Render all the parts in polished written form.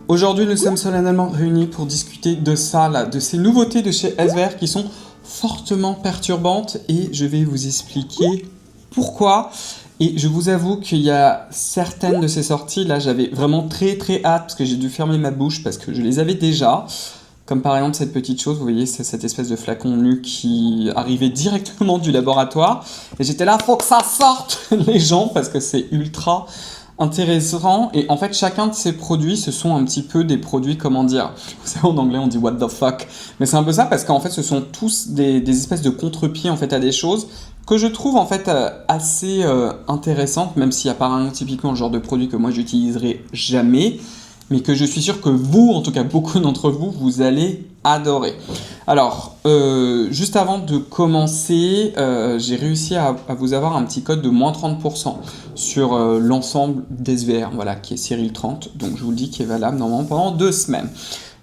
Aujourd'hui, nous sommes solennellement réunis pour discuter de ça, là, de ces nouveautés de chez SVR qui sont fortement perturbantes et je vais vous expliquer pourquoi. Et je vous avoue qu'il y a certaines de ces sorties, là, j'avais vraiment très hâte parce que j'ai dû fermer ma bouche parce que je les avais déjà. Comme par exemple cette petite chose, vous voyez, c'est cette espèce de flacon nu qui arrivait directement du laboratoire. Et j'étais là, faut que ça sorte les gens parce que c'est ultra intéressant. Et en fait, chacun de ces produits, ce sont un petit peu des produits, comment dire, vous savez, en anglais on dit what the fuck. Mais c'est un peu ça parce qu'en fait, ce sont tous des espèces de contre-pieds en fait à des choses que je trouve en fait assez intéressantes, même s'il n'y a pas un typiquement le genre de produit que moi j'utiliserai jamais, mais que je suis sûr que vous, en tout cas beaucoup d'entre vous, vous allez adorer. Alors, juste avant de commencer, j'ai réussi à vous avoir un petit code de moins 30% sur l'ensemble d'SVR, voilà, qui est Cyril 30, donc je vous le dis, qui est valable normalement pendant 2 semaines.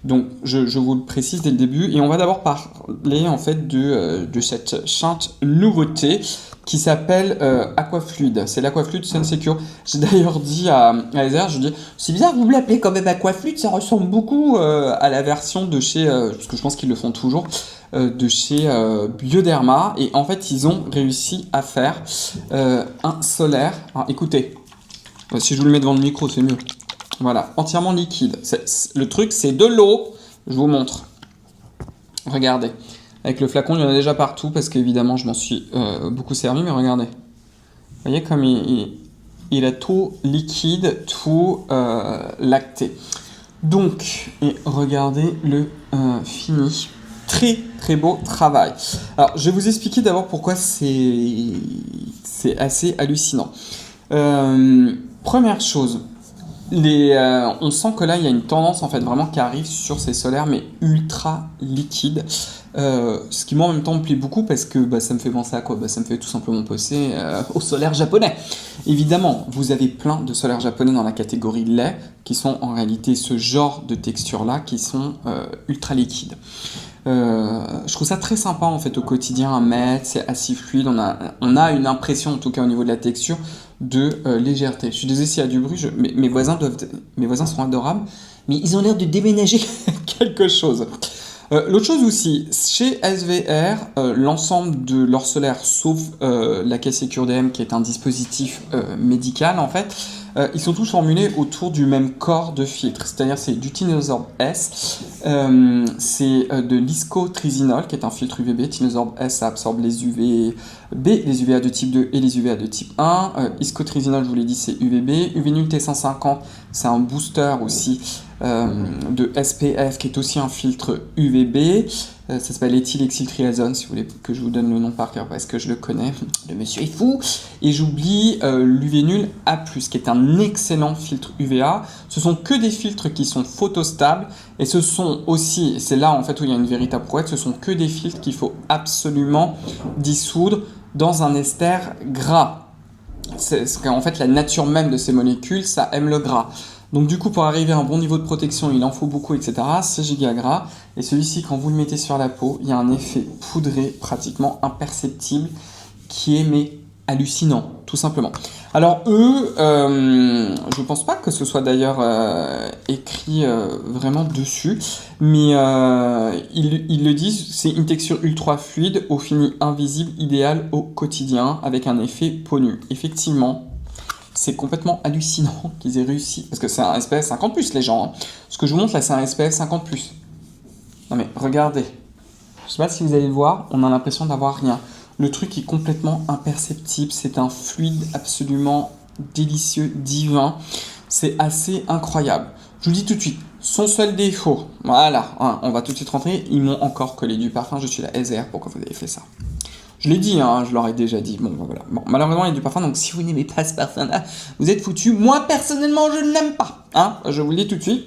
Donc, je vous le précise dès le début, et on va d'abord parler en fait de cette chante nouveauté qui s'appelle Aquafluid. C'est l'Aquafluid Sun Secure. J'ai d'ailleurs dit à SVR, je dis, c'est bizarre, vous me l'appelez quand même Aquafluid, ça ressemble beaucoup à la version de chez, parce que je pense qu'ils le font toujours, de chez Bioderma. Et en fait, ils ont réussi à faire un solaire. Alors, écoutez, si je vous le mets devant le micro, c'est mieux. Voilà, entièrement liquide. Le truc, c'est de l'eau. Je vous montre. Regardez. Avec le flacon, il y en a déjà partout parce qu'évidemment, je m'en suis beaucoup servi. Mais regardez. Vous voyez comme il a tout liquide, tout lacté. Donc, et regardez le fini. Très beau travail. Alors, je vais vous expliquer d'abord pourquoi c'est assez hallucinant. Première chose. On sent que là il y a une tendance en fait vraiment qui arrive sur ces solaires mais ultra liquides, ce qui moi en même temps me plaît beaucoup parce que ça me fait penser à quoi, ça me fait tout simplement penser aux solaires japonais. Évidemment vous avez plein de solaires japonais dans la catégorie lait qui sont en réalité ce genre de texture là qui sont ultra liquides. Je trouve ça très sympa en fait au quotidien à mettre, c'est assez fluide, on a une impression en tout cas au niveau de la texture de légèreté. Je suis désolé s'il y a du bruit, mes voisins sont adorables, mais ils ont l'air de déménager quelque chose. L'autre chose aussi, chez SVR, l'ensemble de leur solaire, sauf la caisse SecureDM qui est un dispositif médical en fait, ils sont tous formulés autour du même corps de filtre, c'est-à-dire c'est du Tinosorb S, c'est de l'iscotrisinol qui est un filtre UVB. Tinosorb S ça absorbe les UVB, les UVA de type 2 et les UVA de type 1. Iscotrisinol, je vous l'ai dit, c'est UVB. UVNUL T150, c'est un booster aussi de SPF qui est aussi un filtre UVB. Ça s'appelle éthylhexyltriazone, si vous voulez que je vous donne le nom par cœur parce que je le connais, le monsieur est fou. Et j'oublie l'UVNUL A+, qui est un excellent filtre UVA. Ce sont que des filtres qui sont photostables et ce sont aussi, c'est là en fait où il y a une véritable prouesse, ce sont que des filtres qu'il faut absolument dissoudre dans un ester gras. C'est qu'en fait la nature même de ces molécules, ça aime le gras. Donc du coup, pour arriver à un bon niveau de protection, il en faut beaucoup, etc. C'est giga gras. Et celui-ci, quand vous le mettez sur la peau, il y a un effet poudré pratiquement imperceptible qui est hallucinant, tout simplement. Alors eux, je ne pense pas que ce soit d'ailleurs écrit vraiment dessus, mais ils le disent, c'est une texture ultra fluide, au fini invisible, idéal au quotidien, avec un effet peau nue. Effectivement, c'est complètement hallucinant qu'ils aient réussi, parce que c'est un SPF 50+, les gens. Hein. Ce que je vous montre là, c'est un SPF 50+. Non mais regardez, je sais pas si vous allez le voir, on a l'impression d'avoir rien. Le truc est complètement imperceptible, c'est un fluide absolument délicieux, divin. C'est assez incroyable. Je vous dis tout de suite, son seul défaut, voilà, hein, on va tout de suite rentrer, ils m'ont encore collé du parfum, je suis la SR, pourquoi vous avez fait ça ? Je l'ai dit, hein, je leur ai déjà dit. Bon, voilà. Bon, malheureusement, il y a du parfum, donc si vous n'aimez pas ce parfum-là, vous êtes foutus. Moi, personnellement, je ne l'aime pas. Hein, je vous le dis tout de suite.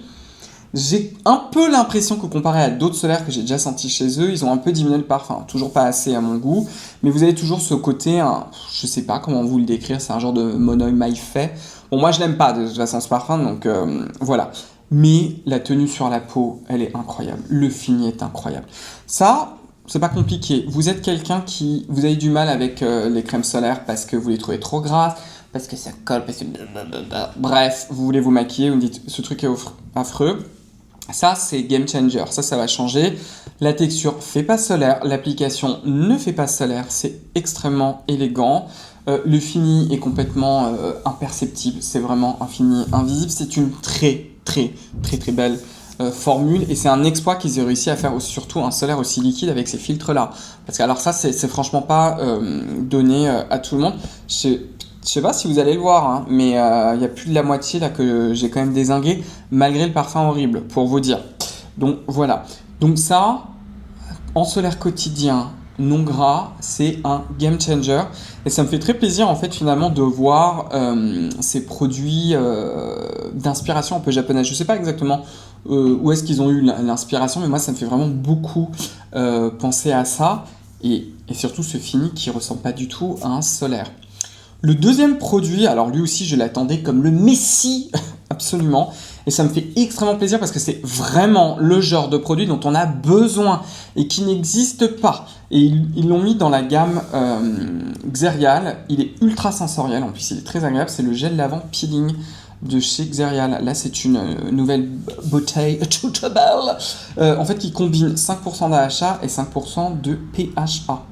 J'ai un peu l'impression que comparé à d'autres solaires que j'ai déjà sentis chez eux, ils ont un peu diminué le parfum. Toujours pas assez à mon goût, mais vous avez toujours ce côté, je sais pas comment vous le décrire, c'est un genre de monoï mal fait. Bon, moi, je l'aime pas de toute façon ce parfum, donc voilà. Mais la tenue sur la peau, elle est incroyable. Le fini est incroyable. Ça... c'est pas compliqué. Vous êtes quelqu'un vous avez du mal avec les crèmes solaires parce que vous les trouvez trop grasses, parce que ça colle, parce que... Bref, vous voulez vous maquiller, vous me dites, ce truc est affreux. Ça, c'est game changer. Ça va changer. La texture fait pas solaire. L'application ne fait pas solaire. C'est extrêmement élégant. Le fini est complètement imperceptible. C'est vraiment un fini invisible. C'est une très belle formule. Et c'est un exploit qu'ils aient réussi à faire surtout un solaire aussi liquide avec ces filtres-là. Parce que alors ça, c'est franchement pas donné à tout le monde. Je sais pas si vous allez le voir, hein, mais il y a plus de la moitié là que j'ai quand même dézingué, malgré le parfum horrible, pour vous dire. Donc voilà. Donc ça, en solaire quotidien, non gras, c'est un game changer. Et ça me fait très plaisir en fait finalement de voir ces produits d'inspiration un peu japonaise. Je sais pas exactement où est-ce qu'ils ont eu l'inspiration, mais moi ça me fait vraiment beaucoup penser à ça. Et surtout ce fini qui ressemble pas du tout à un solaire. Le deuxième produit, alors lui aussi je l'attendais comme le messie, absolument, et ça me fait extrêmement plaisir parce que c'est vraiment le genre de produit dont on a besoin et qui n'existe pas. Et ils l'ont mis dans la gamme Xerial, il est ultra sensoriel, en plus il est très agréable, c'est le gel lavant peeling de chez Xerial. Là c'est une nouvelle bouteille toute belle, en fait qui combine 5% d'AHA et 5% de PHA.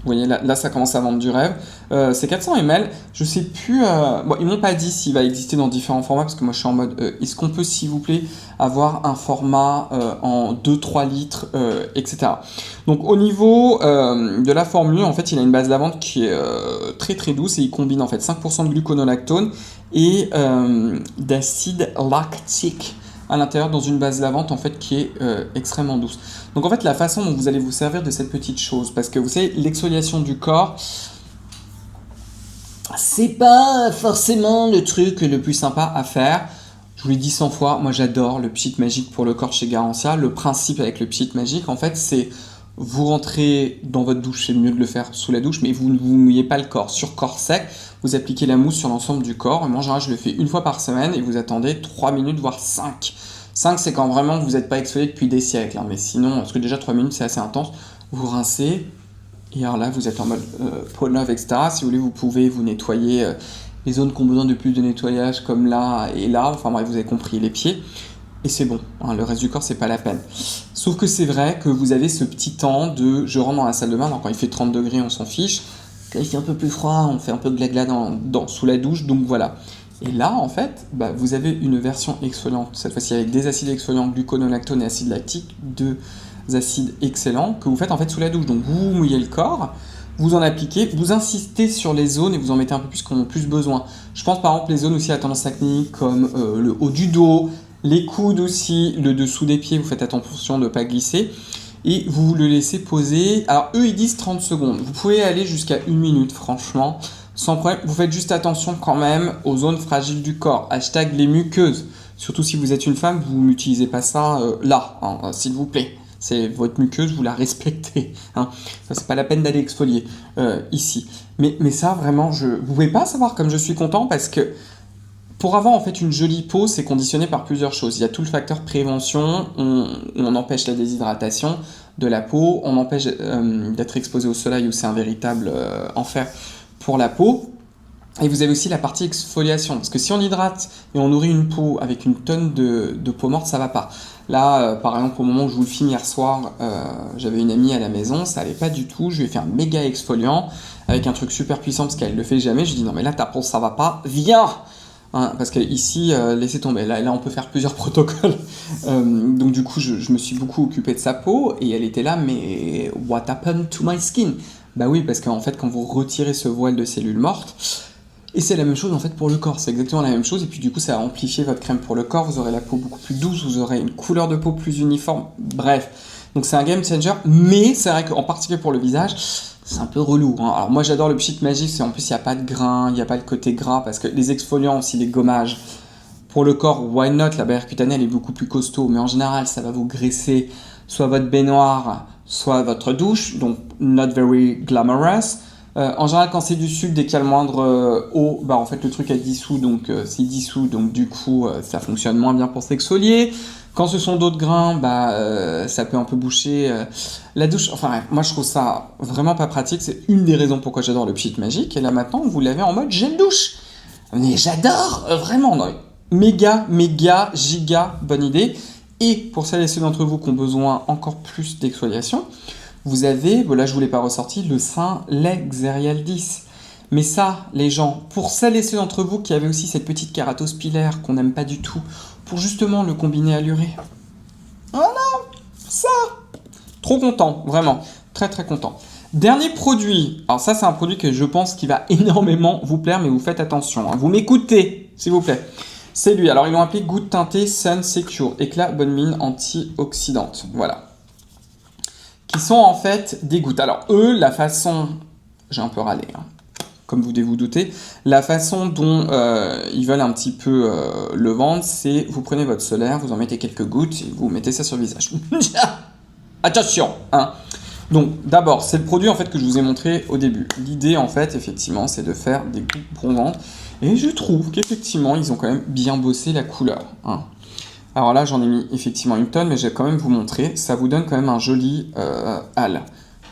Vous voyez, là, ça commence à vendre du rêve. C'est 400 ml. Je sais plus... Bon, ils m'ont pas dit s'il va exister dans différents formats, parce que moi, je suis en mode... est-ce qu'on peut, s'il vous plaît, avoir un format en 2-3 litres, etc. Donc, au niveau de la formule, en fait, il a une base lavande qui est très douce, et il combine, en fait, 5% de gluconolactone et d'acide lactique à l'intérieur dans une base lavante en fait qui est extrêmement douce. Donc en fait la façon dont vous allez vous servir de cette petite chose, parce que vous savez l'exfoliation du corps, c'est pas forcément le truc le plus sympa à faire. Je vous l'ai dit 100 fois, moi j'adore le pchit magique pour le corps chez Garantia. Le principe avec le pchit magique en fait c'est vous rentrez dans votre douche, c'est mieux de le faire sous la douche, mais vous ne vous mouillez pas le corps. Sur corps sec, vous appliquez la mousse sur l'ensemble du corps. Et moi, en général, je le fais une fois par semaine et vous attendez 3 minutes, voire 5. 5, c'est quand vraiment vous n'êtes pas exfolié depuis des siècles. Hein. Mais sinon, parce que déjà 3 minutes, c'est assez intense. Vous rincez et alors là, vous êtes en mode peau neuve, etc. Si vous voulez, vous pouvez vous nettoyer les zones qui ont besoin de plus de nettoyage, comme là et là. Enfin bref, vous avez compris, les pieds. Et c'est bon, hein, le reste du corps, c'est pas la peine. Sauf que c'est vrai que vous avez ce petit temps de je rentre dans la salle de bain, alors quand il fait 30 degrés, on s'en fiche. Quand il fait un peu plus froid, on fait un peu de glagla sous la douche, donc voilà. Et là, en fait, vous avez une version exfoliante, cette fois-ci avec des acides exfoliants, gluconolactone et acide lactique, deux acides excellents que vous faites en fait sous la douche. Donc vous mouillez le corps, vous en appliquez, vous insistez sur les zones et vous en mettez un peu plus qu'on a plus besoin. Je pense par exemple les zones aussi à tendance acnéique comme le haut du dos, les coudes aussi, le dessous des pieds, vous faites attention de ne pas glisser. Et vous le laissez poser. Alors eux ils disent 30 secondes. Vous pouvez aller jusqu'à 1 minute franchement. Sans problème. Vous faites juste attention quand même aux zones fragiles du corps. Hashtag les muqueuses. Surtout si vous êtes une femme, vous n'utilisez pas ça là, hein, s'il vous plaît. C'est votre muqueuse, vous la respectez. Hein. Ça, c'est pas la peine d'aller exfolier ici. Mais ça vraiment, vous pouvez pas savoir comme je suis content parce que pour avoir en fait une jolie peau, c'est conditionné par plusieurs choses. Il y a tout le facteur prévention, on empêche la déshydratation de la peau, on empêche d'être exposé au soleil où c'est un véritable enfer pour la peau. Et vous avez aussi la partie exfoliation, parce que si on hydrate et on nourrit une peau avec une tonne de peau morte, ça va pas. Là, par exemple, au moment où je vous le filme hier soir, j'avais une amie à la maison, ça allait pas du tout, je lui ai fait un méga exfoliant avec un truc super puissant parce qu'elle le fait jamais. Je lui ai dit non mais là ta peau ça va pas, viens. Hein, parce qu'ici, laissez tomber, là on peut faire plusieurs protocoles. Donc du coup, je me suis beaucoup occupé de sa peau et elle était là, mais what happened to my skin? Bah oui, parce qu'en fait, quand vous retirez ce voile de cellules mortes, et c'est la même chose en fait pour le corps, c'est exactement la même chose, et puis du coup ça a amplifié votre crème pour le corps, vous aurez la peau beaucoup plus douce, vous aurez une couleur de peau plus uniforme, bref. Donc c'est un game changer, mais c'est vrai qu'en particulier pour le visage, c'est un peu relou. Hein. Alors moi j'adore le pchit magique, c'est en plus il n'y a pas de grain, il n'y a pas le côté gras, parce que les exfoliants aussi, les gommages, pour le corps, why not, la barrière cutanée elle est beaucoup plus costaud, mais en général ça va vous graisser soit votre baignoire, soit votre douche, donc not very glamorous. En général quand c'est du sucre, dès qu'il y a le moindre eau, en fait le truc est dissous, donc c'est dissous, donc du coup ça fonctionne moins bien pour s'exfolier. Quand ce sont d'autres grains, ça peut un peu boucher la douche. Enfin bref, moi je trouve ça vraiment pas pratique. C'est une des raisons pourquoi j'adore le Pchit Magique. Et là maintenant, vous l'avez en mode gel douche. Mais j'adore, vraiment. Non, méga, giga bonne idée. Et pour celles et ceux d'entre vous qui ont besoin encore plus d'exfoliation, vous avez, là je ne vous l'ai pas ressorti, le Saint Lexerial 10. Mais ça, les gens, pour celles et ceux d'entre vous qui avaient aussi cette petite kératose pilaire qu'on n'aime pas du tout, pour justement le combiner à l'urée. Voilà, ça. Trop content, vraiment. Très très content. Dernier produit. Alors ça, c'est un produit que je pense qui va énormément vous plaire, mais vous faites attention. Vous m'écoutez, s'il vous plaît. C'est lui. Alors, ils l'ont appelé Goutte teintée Sun Secure. Éclat bonne mine antioxydante. Voilà. Qui sont en fait des gouttes. Alors, eux, la façon... J'ai un peu râlé, comme vous devez vous douter. La façon dont ils veulent un petit peu le vendre, c'est vous prenez votre solaire, vous en mettez quelques gouttes et vous mettez ça sur le visage. Attention, Donc, d'abord, c'est le produit en fait que je vous ai montré au début. L'idée, en fait, effectivement, c'est de faire des gouttes bronzantes. Et je trouve qu'effectivement, ils ont quand même bien bossé la couleur. Alors là, j'en ai mis effectivement une tonne, mais je vais quand même vous montrer. Ça vous donne quand même un joli hâle.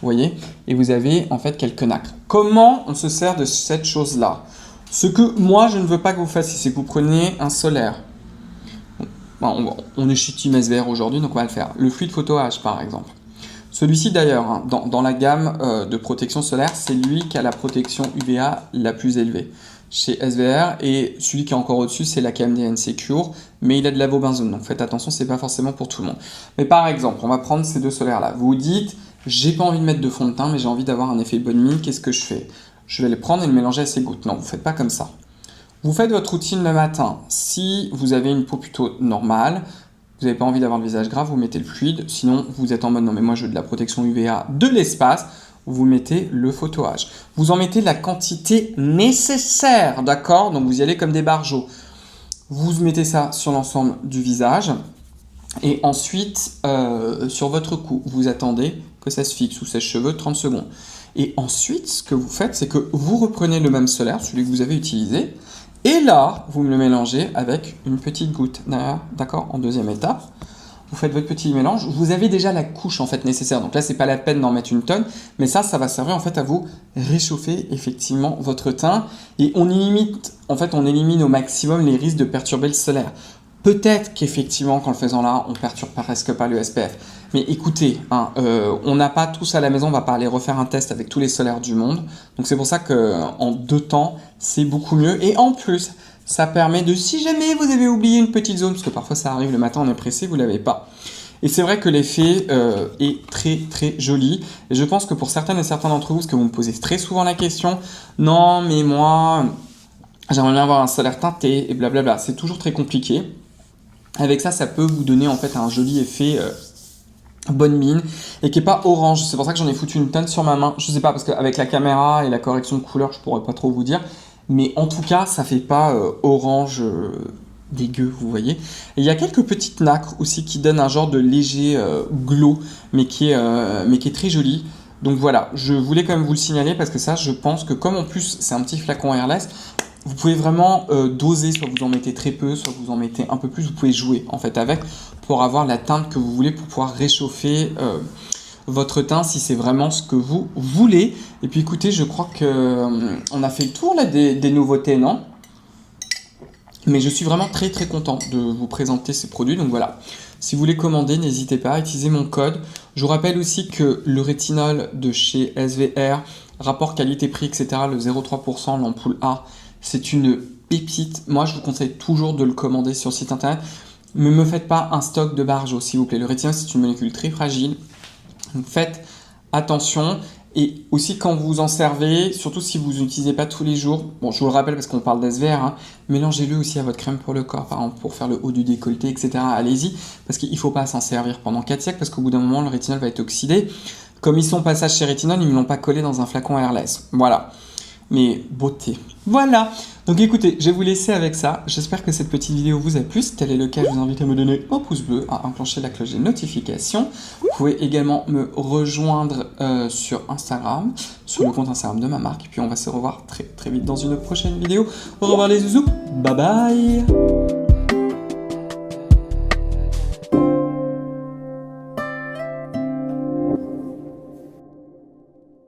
Vous voyez? Et vous avez en fait quelques nacres. Comment on se sert de cette chose-là? Ce que moi, je ne veux pas que vous fassiez, c'est que vous preniez un solaire. On est chez Team SVR aujourd'hui, donc on va le faire. Le fluide photo H, par exemple. Celui-ci d'ailleurs, dans la gamme de protection solaire, c'est lui qui a la protection UVA la plus élevée chez SVR, et celui qui est encore au-dessus, c'est la KMDN Secure, mais il a de l'avobenzone, donc faites attention, c'est pas forcément pour tout le monde. Mais par exemple, on va prendre ces deux solaires-là. Vous vous dites, j'ai pas envie de mettre de fond de teint, mais j'ai envie d'avoir un effet bonne mine, qu'est-ce que je fais? Je vais les prendre et le mélanger à ces gouttes. Non, vous faites pas comme ça. Vous faites votre routine le matin. Si vous avez une peau plutôt normale, vous n'avez pas envie d'avoir le visage grave, vous mettez le fluide. Sinon, vous êtes en mode non mais moi je veux de la protection UVA de l'espace. Vous mettez le photo H. Vous en mettez la quantité nécessaire, d'accord? Donc vous y allez comme des barjots. Vous mettez ça sur l'ensemble du visage. Et ensuite, sur votre cou, vous attendez que ça se fixe ou sèche-cheveux 30 secondes. Et ensuite, ce que vous faites, c'est que vous reprenez le même solaire, celui que vous avez utilisé, et là, vous me le mélangez avec une petite goutte derrière, d'accord? En deuxième étape, vous faites votre petit mélange. Vous avez déjà la couche en fait nécessaire. Donc là, c'est pas la peine d'en mettre une tonne, mais ça va servir en fait à vous réchauffer effectivement votre teint. Et on élimine au maximum les risques de perturber le solaire. Peut-être qu'effectivement, qu'en le faisant là, on perturbe presque pas le SPF. Mais écoutez, on n'a pas tous à la maison, on va pas aller refaire un test avec tous les solaires du monde. Donc c'est pour ça qu'en 2 temps, c'est beaucoup mieux. Et en plus, ça permet de, si jamais vous avez oublié une petite zone, parce que parfois ça arrive le matin, on est pressé, vous ne l'avez pas. Et c'est vrai que l'effet est très très joli. Et je pense que pour certaines et certains d'entre vous, parce que vous me posez très souvent la question, non mais moi, j'aimerais bien avoir un solaire teinté et blablabla. C'est toujours très compliqué. Avec ça, ça peut vous donner en fait un joli effet bonne mine et qui n'est pas orange. C'est pour ça que j'en ai foutu une tonne sur ma main. Je sais pas, parce qu'avec la caméra et la correction de couleur, je pourrais pas trop vous dire. Mais en tout cas, ça fait pas orange dégueu, vous voyez. Et il y a quelques petites nacres aussi qui donnent un genre de léger glow, mais qui est très joli. Donc voilà, je voulais quand même vous le signaler parce que ça, je pense que comme en plus c'est un petit flacon airless, vous pouvez vraiment doser, soit vous en mettez très peu, soit vous en mettez un peu plus, vous pouvez jouer en fait avec pour avoir la teinte que vous voulez pour pouvoir réchauffer votre teint si c'est vraiment ce que vous voulez. Et puis écoutez, je crois qu'on a fait le tour là, des nouveautés, non? Mais je suis vraiment très très content de vous présenter ces produits, donc voilà. Si vous voulez commander, n'hésitez pas à utiliser mon code. Je vous rappelle aussi que le rétinol de chez SVR, rapport qualité-prix, etc., le 0,3%, l'ampoule A, c'est une pépite. Moi, je vous conseille toujours de le commander sur le site internet. Mais ne me faites pas un stock de barjo, s'il vous plaît. Le rétinol, c'est une molécule très fragile. Donc faites attention. Et aussi quand vous en servez, surtout si vous n'utilisez pas tous les jours, bon je vous le rappelle parce qu'on parle d'SVR, mélangez-le aussi à votre crème pour le corps, par exemple pour faire le haut du décolleté, etc. Allez-y, parce qu'il ne faut pas s'en servir pendant 4 siècles, parce qu'au bout d'un moment le rétinol va être oxydé. Comme ils sont passage chez rétinol, ils ne me l'ont pas collé dans un flacon airless. Voilà. Mais beauté. Voilà. Donc écoutez, je vais vous laisser avec ça. J'espère que cette petite vidéo vous a plu. Si tel est le cas, je vous invite à me donner un pouce bleu, à enclencher la cloche des notifications. Vous pouvez également me rejoindre sur Instagram, sur le compte Instagram de ma marque. Et puis on va se revoir très très vite dans une prochaine vidéo. Au revoir les zouzous. Bye bye.